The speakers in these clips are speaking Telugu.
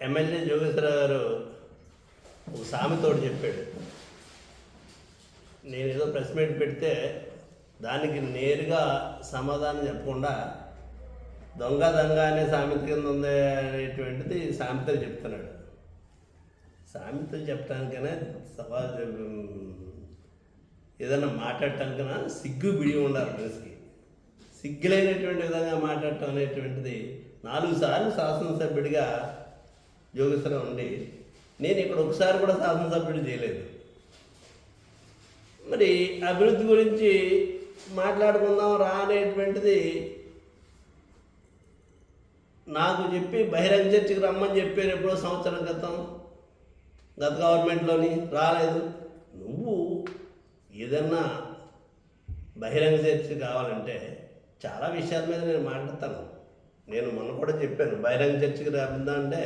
ఎమ్మెల్యే జోగేశ్వరరావు గారు ఒక సామెతోడు చెప్పాడు. నేను ఏదో ప్రెస్ మీట్ పెడితే దానికి నేరుగా సమాధానం చెప్పకుండా దొంగ అనే సామెత కింద ఉంది అనేటువంటిది సామెతలు చెప్తున్నాడు. సామెతలు చెప్పడానికైనా ఏదైనా మాట్లాడటానికైనా సిగ్గు బిడి ఉండాలి. మనిషికి సిగ్గులైనటువంటి విధంగా మాట్లాడటం అనేటువంటిది 4 సార్లు శాసనసభ్యుడిగా జోగేశ్వరరావు ఉండి నేను ఇక్కడ ఒకసారి కూడా శాసనసభ్యుడు చేయలేదు. మరి అభివృద్ధి గురించి మాట్లాడుకుందాం రా అనేటువంటిది నాకు చెప్పి బహిరంగ చర్చకి రమ్మని చెప్పారు ఎప్పుడో సంవత్సరం క్రితం గత గవర్నమెంట్లోని రాలేదు. నువ్వు ఏదన్నా బహిరంగ చర్చ కావాలంటే చాలా విషయాల మీద నేను మాట్లాడతాను. నేను మొన్న కూడా చెప్పాను, బహిరంగ చర్చకి రమ్మంటే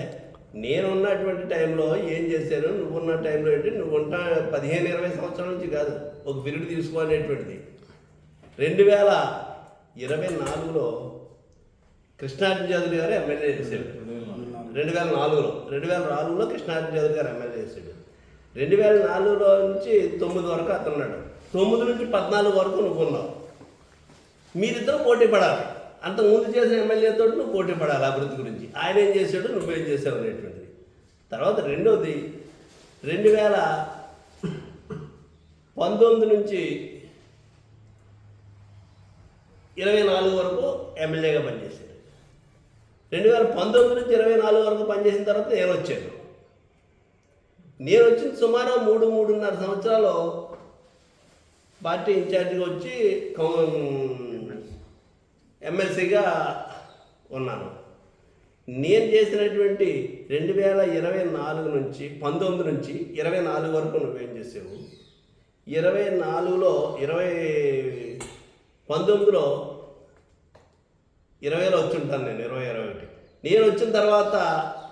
నేనున్నటువంటి టైంలో ఏం చేశాను, నువ్వున్న టైంలో ఏంటి, నువ్వు ఉంటా 15-20 సంవత్సరాల నుంచి కాదు ఒక పీరియడ్ తీసుకోవాలనేటువంటిది. 2024లో కృష్ణార్జున చౌదరి గారు ఎమ్మెల్యే చేశాడు. 2004లో కృష్ణార్జున చౌదరి గారు ఎమ్మెల్యే చేశాడు. 2004లో నుంచి 9 వరకు అతనున్నాడు. 9 నుంచి 14 వరకు నువ్వు ఉన్నావు. మీరిద్దరూ పోటీ పడాలి. అంతకుముందు చేసిన ఎమ్మెల్యేతో నువ్వు పోటీ పడాలి అభివృద్ధి గురించి. ఆయన ఏం చేశాడు, నువ్వేం చేసావు అనేటువంటిది. తర్వాత రెండోది 2019 నుంచి 24 వరకు ఎమ్మెల్యేగా పనిచేశాడు. 2019 నుంచి 24 వరకు పనిచేసిన తర్వాత నేను వచ్చాను. నేను వచ్చిన సుమారు 3-3.5 సంవత్సరాలు పార్టీ ఇన్ఛార్జిగా వచ్చి ఎమ్మెల్సీగా ఉన్నాను. నేను చేసినటువంటి 2024 నుంచి 19 నుంచి 24 వరకు నువ్వేం చేసావు? 19లో 20లో వచ్చి ఉంటాను నేను. 2021 నేను వచ్చిన తర్వాత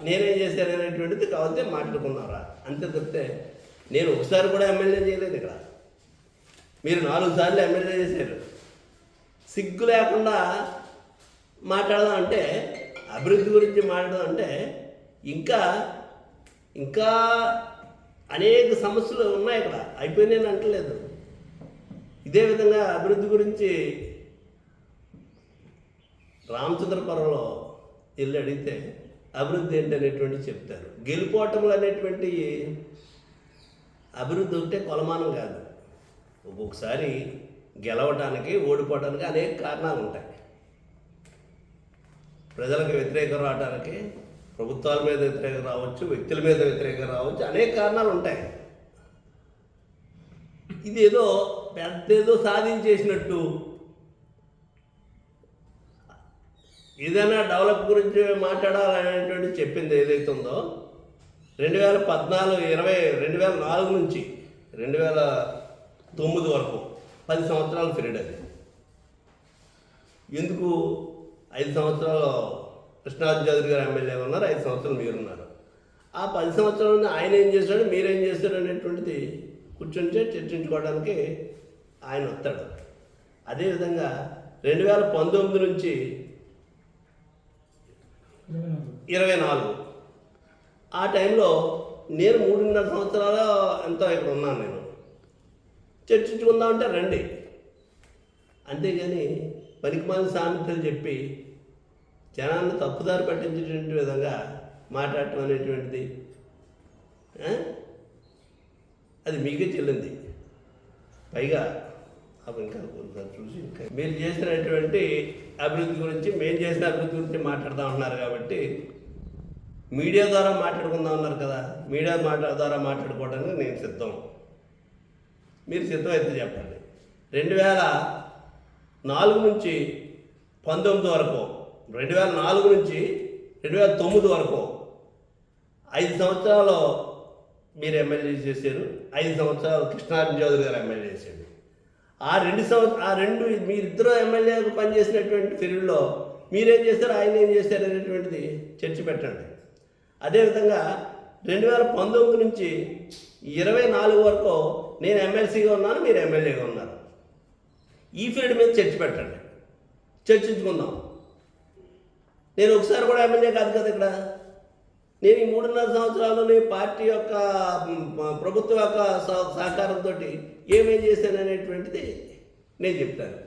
నేనేం చేశాను అనేటువంటిది కావాలంటే మాట్లాడుకున్నారా అంతే తప్పితే నేను ఒకసారి కూడా ఎమ్మెల్యే చేయలేదు. ఇక్కడ మీరు 4 సార్లు ఎమ్మెల్యే చేశారు. సిగ్గు లేకుండా మాట్లాడదాం అంటే, అభివృద్ధి గురించి మాట్లాడదాం అంటే ఇంకా అనేక సమస్యలు ఉన్నాయి. ఇక్కడ అయిపోయినాయి అంటలేదు. ఇదే విధంగా అభివృద్ధి గురించి రామచంద్రపురంలో వెళ్ళి అడిగితే అభివృద్ధి ఏంటి అనేటువంటి చెప్తారు. గెలుపోవటములు అనేటువంటి అభివృద్ధి ఉంటే కొలమానం కాదు. ఒక్కొక్కసారి గెలవటానికి ఓడిపోవడానికి అనేక కారణాలు ఉంటాయి. ప్రజలకు వ్యతిరేకం రావడానికి ప్రభుత్వాల మీద వ్యతిరేకం రావచ్చు, వ్యక్తుల మీద వ్యతిరేకం రావచ్చు, అనేక కారణాలు ఉంటాయి. ఇదేదో పెద్దేదో సాధించేసినట్టు ఏదైనా డెవలప్ గురించి మాట్లాడాలనేటువంటి చెప్పింది ఏదైతే ఉందో 2004 నుంచి 2009 వరకు 10 సంవత్సరాల పీరియడ్ అది. ఎందుకు 5 సంవత్సరాలు కృష్ణార్జున చౌదరి గారు ఎమ్మెల్యే ఉన్నారు, 5 సంవత్సరాలు మీరున్నారు. ఆ 10 సంవత్సరాలు ఆయన ఏం చేశాడు, మీరేం చేశాడు అనేటువంటిది కూర్చొని చర్చించుకోవడానికి ఆయన వస్తాడు. అదేవిధంగా 2019 నుంచి 24 ఆ టైంలో నేను 3.5 సంవత్సరాలు ఎంతో ఇక్కడ ఉన్నాను. నేను చర్చించుకుందామంటే రండి, అంతేగాని పనికిమాలిన సామెతలు చెప్పి జనాన్ని తప్పుదారి పట్టించేటువంటి విధంగా మాట్లాడటం అనేటువంటిది అది మీకే చెల్లింది. పైగా ఇంకా చూసి ఇంకా మీరు చేసినటువంటి అభివృద్ధి గురించి, మేము చేసిన అభివృద్ధి గురించి మాట్లాడుతూ ఉంటున్నారు కాబట్టి మీడియా ద్వారా మాట్లాడుకుందాం ఉన్నారు కదా. మీడియా ద్వారా మాట్లాడుకోవడానికి నేను సిద్ధం. మీరు సిద్ధం అయితే చెప్పండి. 2004 నుంచి 19 వరకు, 2004 నుంచి 2009 వరకు 5 సంవత్సరాలు మీరు ఎమ్మెల్యే చేశారు. 5 సంవత్సరాలు కృష్ణార్జున చౌదరి గారు ఎమ్మెల్యే చేశాడు. ఆ రెండు మీరిద్దరూ ఎమ్మెల్యేకు పనిచేసినటువంటి పీరియడ్లో మీరేం చేశారు, ఆయన ఏం చేశారు అనేటువంటిది చర్చ పెట్టండి. అదేవిధంగా 2019 నుంచి 24 వరకు నేను ఎమ్మెల్సీగా ఉన్నాను, మీరు ఎమ్మెల్యేగా ఉన్నారు. ఈ పీరియడ్ మీద చర్చ పెట్టండి, చర్చించుకుందాం. నేను ఒకసారి కూడా ఎమ్మెల్యే కాదు కదా ఇక్కడ. నేను ఈ 3.5 సంవత్సరాల్లోనే పార్టీ యొక్క ప్రభుత్వం యొక్క సహకారంతో ఏమేం చేశాననేటువంటిది నేను చెప్తాను.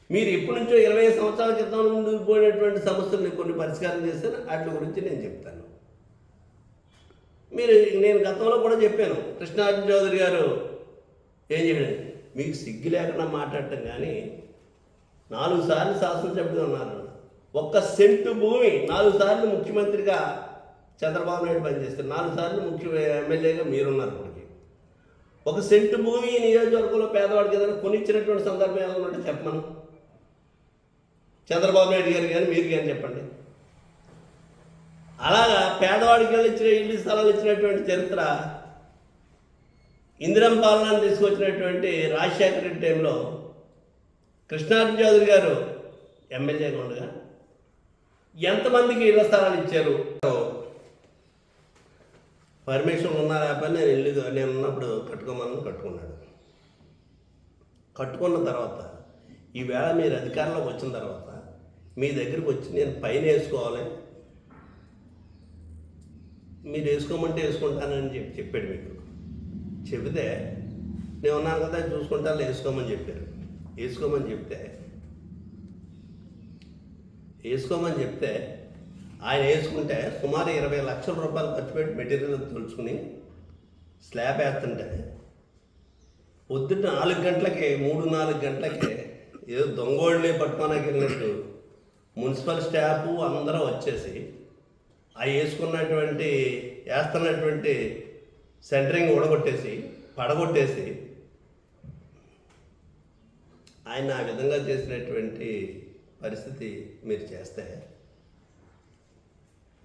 మీరు ఇప్పటి నుంచో 20 సంవత్సరాల క్రితం నుండి పోయినటువంటి సమస్యలను కొన్ని పరిష్కారం చేశాను, వాటి గురించి నేను చెప్తాను. నేను గతంలో కూడా చెప్పాను, కృష్ణార్జున చౌదరి గారు ఏం చేయడం, మీకు సిగ్గు లేకుండా మాట్లాడటం. కానీ 4 సార్లు శాసనసభ్యులుగా ఉన్నారు. 1 సెంటు భూమి 4 సార్లు ముఖ్యమంత్రిగా చంద్రబాబు నాయుడు పనిచేస్తారు, 4 సార్లు ఎమ్మెల్యేగా మీరున్నారు. ఇప్పటికి 1 సెంటు భూమి ఈ నియోజకవర్గంలో పేదవాడికి ఏదైనా కొనిచ్చినటువంటి సందర్భం ఏమైనా ఉంటే చెప్పమను. చంద్రబాబు నాయుడు గారు కానీ మీరు కానీ చెప్పండి. అలాగా పేదవాడికి ఇల్లు స్థలాలు ఇచ్చినటువంటి చరిత్ర ఇందిరం పాలనను తీసుకొచ్చినటువంటి రాజశేఖర రెడ్డి టైంలో కృష్ణార్జున చౌదరి గారు ఎమ్మెల్యేగా ఉండగా ఎంతమందికి ఇళ్ల స్థలాలు ఇచ్చారు? పర్మిషన్ ఉన్నా లేకపోతే నేను ఉన్నప్పుడు కట్టుకున్నాడు. కట్టుకున్న తర్వాత ఈవేళ మీరు అధికారంలోకి వచ్చిన తర్వాత మీ దగ్గరికి వచ్చి నేను పైన వేసుకోవాలి, మీరు వేసుకోమంటే వేసుకుంటానని చెప్పాడు. మీకు చెబితే నేను ఉన్నాను కదా చూసుకుంటాను వేసుకోమని చెప్పారు. వేసుకోమని చెప్తే ఆయన వేసుకుంటే సుమారు 20 లక్షల రూపాయలు ఖర్చు పెట్టి మెటీరియల్ తొలుచుకుని స్లాబ్ వేస్తుంటే పొద్దున్న 4 గంటలకే 3-4 గంటలకే ఏదో దొంగోళ్ళని పట్టుకోడానికి వెళ్ళినట్టు మున్సిపల్ స్టాఫ్ అందరూ వచ్చేసి ఆ వేస్తున్నటువంటి సెంటరింగ్ పడగొట్టేసి ఆయన ఆ విధంగా చేసినటువంటి పరిస్థితి మీరు చేస్తే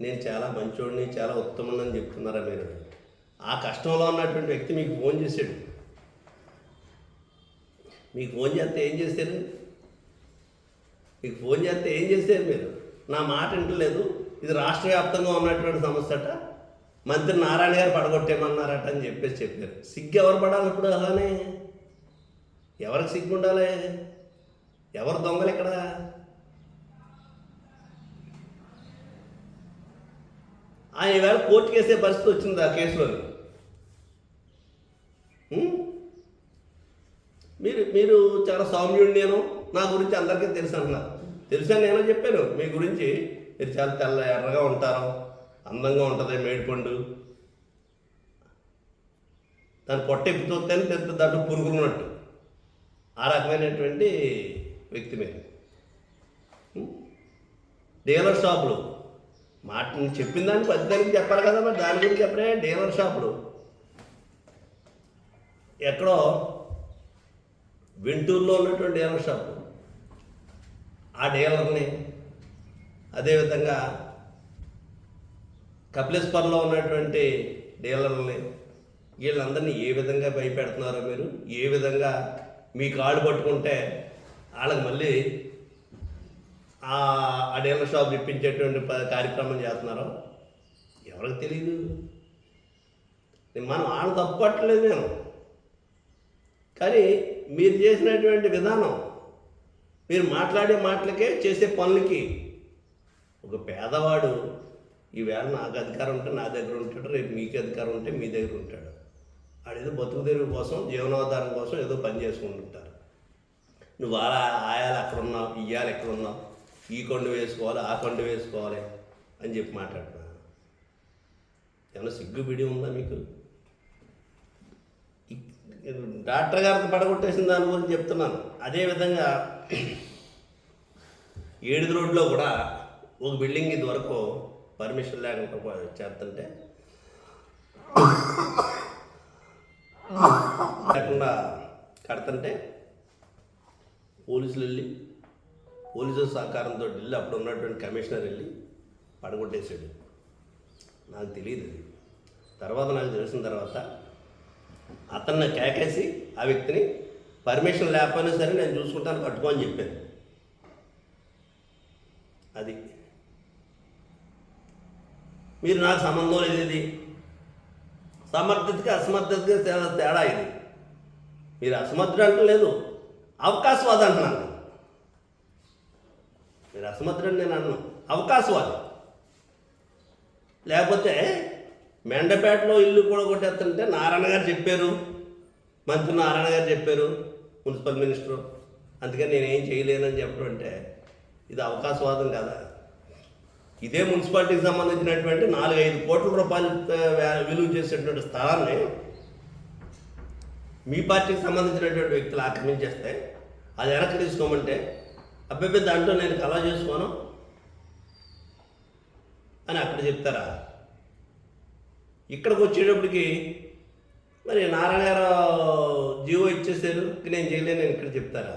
నేను చాలా మంచోడిని, చాలా ఉత్తముడిని అని చెప్తున్నారా మీరు? ఆ కష్టంలో ఉన్నటువంటి వ్యక్తి మీకు ఫోన్ చేశాడు. మీకు ఫోన్ చేస్తే ఏం చేశారు? మీరు నా మాట వింటలేదు, ఇది రాష్ట్ర వ్యాప్తంగా ఉన్నటువంటి సమస్య అట, మంత్రి నారాయణ గారు పడగొట్టేమన్నారట అని చెప్పారు. సిగ్గు ఎవరు పడాలి ఇప్పుడు? అలానే ఎవరికి సిగ్గు ఉండాలి? ఎవరు దొంగలు ఇక్కడ? ఆయన ఈవేళ కోర్టుకు వేసే పరిస్థితి వచ్చింది ఆ కేసులో. మీరు చాలా సౌమ్యుడు, నేను నా గురించి అందరికీ తెలుసు అంటున్నారు. తెలుసని నేనో చెప్పాను మీ గురించి, మీరు చాలా ఎర్రగా ఉంటారు, అందంగా ఉంటుంది మేడిపండు, దాన్ని పొట్టెప్పి చూస్తేనే తెలుస్తుంది దాంట్లో పురుగులున్నట్టు. ఆ రకమైనటువంటి వ్యక్తి మీరు. డీలర్ షాపులు మాట చెప్పిన దాన్ని 10 దానికి చెప్పాలి కదా, మరి దాని గురించి చెప్పరే. డీలర్ షాపులు ఎక్కడో వెంటూరులో ఉన్నటువంటి డీలర్ షాపు, ఆ డీలర్ని, అదేవిధంగా కపిలేశ్వర్లో ఉన్నటువంటి డీలర్ని, వీళ్ళందరినీ ఏ విధంగా భయపెడుతున్నారో మీరు, ఏ విధంగా మీ కాళ్ళు పట్టుకుంటే వాళ్ళకి మళ్ళీ ఆ డీలర్ షాప్ ఇప్పించేటువంటి కార్యక్రమం చేస్తున్నారో ఎవరికి తెలియదు. మనం వాళ్ళు తప్పట్లేదు నేను, కానీ మీరు చేసినటువంటి విధానం, మీరు మాట్లాడే మాటలకే చేసే పనులకి, ఒక పేదవాడు ఈవేళ నాకు అధికారం ఉంటే నా దగ్గర ఉంటాడు, రేపు మీకు అధికారం ఉంటే మీ దగ్గర ఉంటాడు. ఆడేదో బతుకు తెరువు కోసం, జీవనాధారం కోసం ఏదో పని చేసుకుంటుంటారు. నువ్వు ఆయాలు అక్కడ ఉన్నావు, ఇయ్యాలి ఎక్కడ ఉన్నావు, ఈ కొండ వేసుకోవాలి, ఆ కొండ వేసుకోవాలి అని చెప్పి మాట్లాడుతున్నా. ఏమన్నా సిగ్గు బిడి ఉందా మీకు? డాక్టర్ గారితో పడగొట్టేసిన దాని గురించి చెప్తున్నాను. అదేవిధంగా 7 రోడ్లో కూడా ఒక బిల్డింగ్ ఇది వరకు పర్మిషన్ లేకుండా చేస్తుంటే లేకుండా కడుతుంటే పోలీసుల సహకారంతో వెళ్ళి అప్పుడు ఉన్నటువంటి కమిషనర్ వెళ్ళి పడగొట్టేసాడు. నాకు తెలియదు. అది తర్వాత నాకు తెలిసిన తర్వాత అతన్ని కేకేసి ఆ వ్యక్తిని పర్మిషన్ లేకపోయినా సరే నేను చూసుకుంటాను కట్టుకో అని చెప్పాను. అది మీరు నాకు సంబంధం లేదు, ఇది సమర్థతకి అసమర్థతకి తేడా. ఇది మీరు అసమర్థుడు అంటలేదు, అవకాశవాది అంటున్నాను. మీరు అసమర్థుడు నేను అన్నాను, అవకాశవాది. లేకపోతే మెండపేటలో ఇల్లు కూడా కొట్టేస్తుంటే నారాయణ గారు చెప్పారు, మంత్రి నారాయణ గారు చెప్పారు, మున్సిపల్ మినిస్టరు, అందుకని నేనేం చేయలేనని చెప్పడం అంటే ఇది అవకాశవాదం కదా. ఇదే మున్సిపాలిటీకి సంబంధించినటువంటి 4-5 కోట్ల రూపాయలు విలువ చేసేటువంటి స్థలాన్ని మీ పార్టీకి సంబంధించినటువంటి వ్యక్తులు ఆక్రమించేస్తే అది వెనక్కి తీసుకోమంటే అబ్బాయి దాంట్లో నేను కళ చేసుకోను అని అక్కడ చెప్తారా? ఇక్కడికి వచ్చేటప్పటికి మరి నారాయణ గారు జీవో ఇచ్చేసారు, నేను చేయలేను నేను ఇక్కడ చెప్తారా?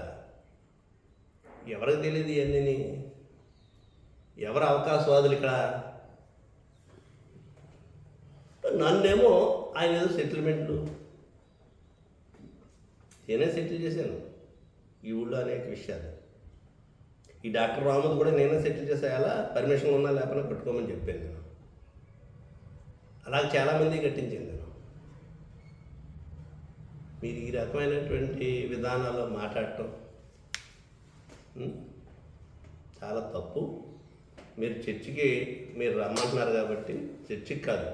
ఎవరికి తెలియదు ఇవన్నీ? ఎవరు అవకాశవాదులు ఇక్కడ? నన్నేమో ఆయన ఏదో సెటిల్మెంట్లు, నేనే సెటిల్ చేశాను ఈ ఊళ్ళో అనేక విషయాలు. ఈ డాక్టర్ రామద్ కూడా నేనే సెటిల్ చేసేయాలా, పర్మిషన్ ఉన్నా లేకపోయినా కట్టుకోమని చెప్పాను నేను. అలాగే చాలామంది కట్టించాను నేను. మీరు ఈ రకమైనటువంటి విధానాల్లో మాట్లాడటం చాలా తప్పు. మీరు చర్చికి మీరు రమ్మంటున్నారు కాబట్టి, చర్చికి కాదు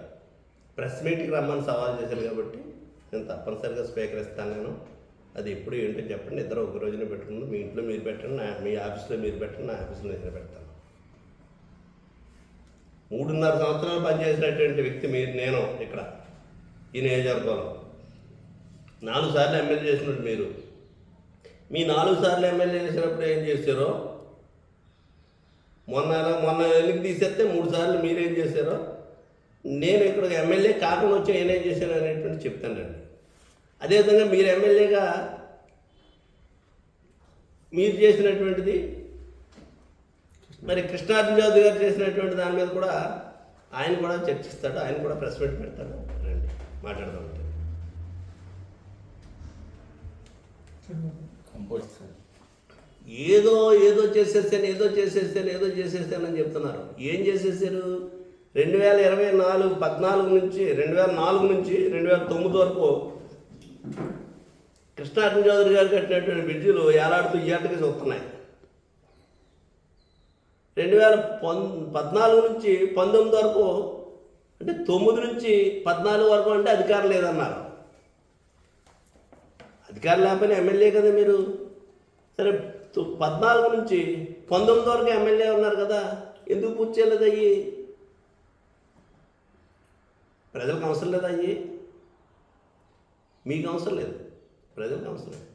ప్రెస్ మీట్కి రమ్మని సవాల్ చేశారు కాబట్టి నేను తప్పనిసరిగా స్వీకరిస్తాను. నేను అది ఎప్పుడు ఏంటో చెప్పండి, ఇద్దరు ఒక రోజున పెట్టుకుందాం. మీ ఇంట్లో మీరు పెట్టండి, మీ ఆఫీస్లో మీరు పెట్టండి, నా ఆఫీస్లో నేను పెడతాను. 3.5 సంవత్సరాలు పనిచేసినటువంటి వ్యక్తి నేను ఇక్కడ ఈ నియోజకవర్గంలో 4 సార్లు ఎమ్మెల్యే చేసినట్టు మీరు. మీ 4 సార్లు ఎమ్మెల్యే చేసినప్పుడు ఏం చేశారో, మొన్న ఎన్నిక తీసేస్తే 3 సార్లు మీరేం చేశారో, నేను ఇక్కడ ఎమ్మెల్యే కాకుండా వచ్చి నేనేం చేశాను అనేటువంటి చెప్తానండి. అదేవిధంగా మీరు ఎమ్మెల్యేగా మీరు చేసినటువంటిది, మరి కృష్ణార్జున చౌదరి గారు చేసినటువంటి దాని మీద కూడా ఆయన కూడా చర్చిస్తాడు, ఆయన కూడా ప్రెస్ మీట్ పెడతాడు. రండి మాట్లాడదాం. ఏదో చేసేసానని చెప్తున్నారు. ఏం చేసేసారు? 2014 నుంచి 2009 వరకు కృష్ణార్జున చౌదరి గారు కట్టినటువంటి బ్రిడ్జిలు ఏలాడుతూ ఏటకి చూస్తున్నాయి. 2014 నుంచి 19 వరకు, అంటే 9 నుంచి 14 వరకు అంటే అధికారం లేదన్నారు. అధికారం లేకపోయినా ఎమ్మెల్యే కదా మీరు. సరే 14 నుంచి 19 వరకు ఎమ్మెల్యే ఉన్నారు కదా, ఎందుకు పూర్తి చేయలేదు? అయ్యి ప్రజలకు అవసరం లేదా? అయ్యి మీకు అవసరం లేదు, ప్రజలకు అవసరం లేదు.